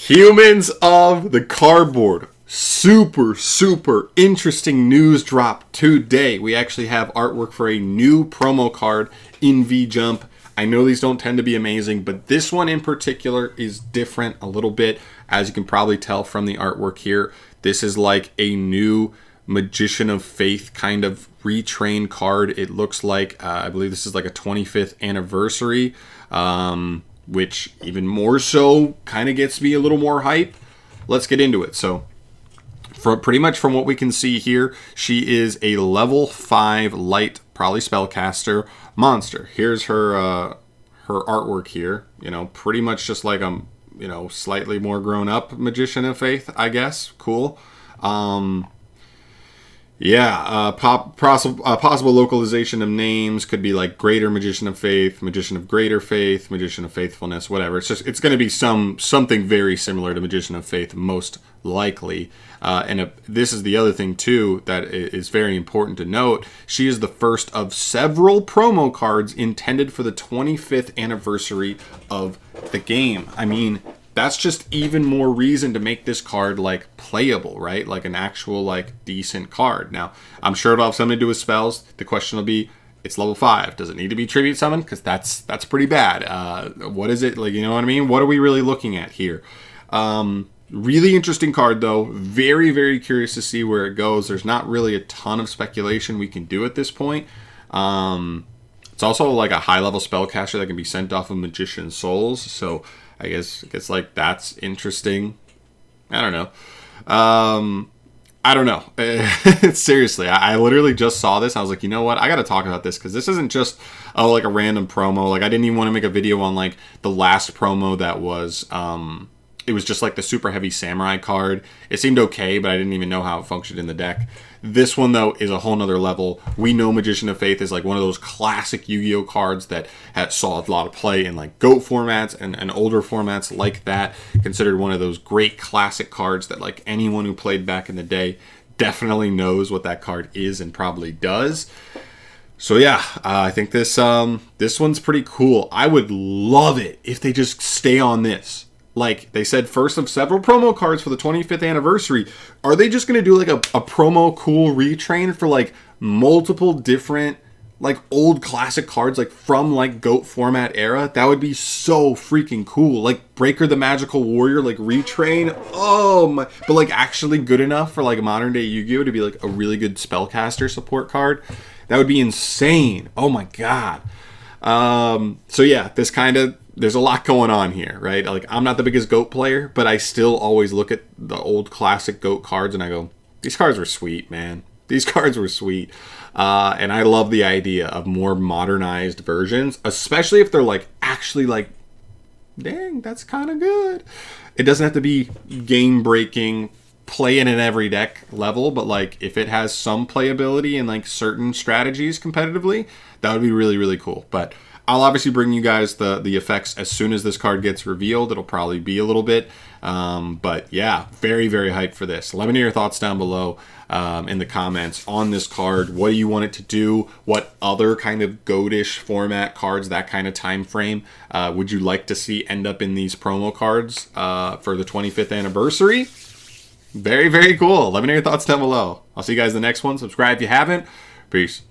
Humans of the Cardboard. Super interesting news drop today. We actually have artwork for a new promo card in V-Jump. I know these don't tend to be amazing, but this one in particular is different a little bit. As you can probably tell from the artwork here, this is like a new Magician of Faith kind of retrain card. It looks like, I believe this is like a 25th anniversary, which even more so kind of gets me a little more hype. Let's get into it. So, pretty much from what we can see here, she is a level 5 light, probably spellcaster monster. Here's her her artwork here. You know, pretty much just like a slightly more grown up Magician of Faith, I guess. Cool. Possible localization of names could be like Greater Magician of Faith, Magician of Greater Faith, Magician of Faithfulness, whatever. It's going to be something very similar to Magician of Faith, most likely. This is the other thing too that is very important to note. She is the first of several promo cards intended for the 25th anniversary of the game. I mean, that's just even more reason to make this card like playable, right? Like an actual like decent card. Now, I'm sure it'll have something to do with spells. The question will be, it's level 5. Does it need to be tribute summon? Because that's pretty bad. What is it? Like, you know what I mean? What are we really looking at here? Really interesting card though. Very curious to see where it goes. There's not really a ton of speculation we can do at this point. It's also like a high level spellcaster that can be sent off of Magician Souls. So I guess like that's interesting. I don't know. Seriously, I literally just saw this. I was like, you know what? I got to talk about this because this isn't just like a random promo. Like I didn't even want to make a video on like the last promo that was it was just like the super heavy samurai card. It seemed okay, but I didn't even know how it functioned in the deck. This one, though, is a whole nother level. We know Magician of Faith is like one of those classic Yu-Gi-Oh cards that saw a lot of play in like GOAT formats and older formats like that. Considered one of those great classic cards that like anyone who played back in the day definitely knows what that card is and probably does. So yeah, I think this one's pretty cool. I would love it if they just stay on this. Like they said, first of several promo cards for the 25th anniversary. Are they just going to do like a promo cool retrain for like multiple different like old classic cards like from like GOAT format era? That would be so freaking cool. Like Breaker the Magical Warrior like retrain. Oh my, but like actually good enough for like modern day Yu-Gi-Oh to be like a really good spellcaster support card. That would be insane. Oh my god. So yeah, there's a lot going on here, right? Like, I'm not the biggest GOAT player, but I still always look at the old classic GOAT cards and I go, these cards were sweet, man. These cards were sweet. And I love the idea of more modernized versions, especially if they're like, actually like, dang, that's kind of good. It doesn't have to be game-breaking, play in every deck level, but like, if it has some playability in like certain strategies competitively, that would be really cool. But I'll obviously bring you guys the effects as soon as this card gets revealed. It'll probably be a little bit. But yeah, very hyped for this. Let me know your thoughts down below in the comments on this card. What do you want it to do? What other kind of goatish format cards, that kind of time frame, would you like to see end up in these promo cards for the 25th anniversary? Very cool. Let me know your thoughts down below. I'll see you guys in the next one. Subscribe if you haven't. Peace.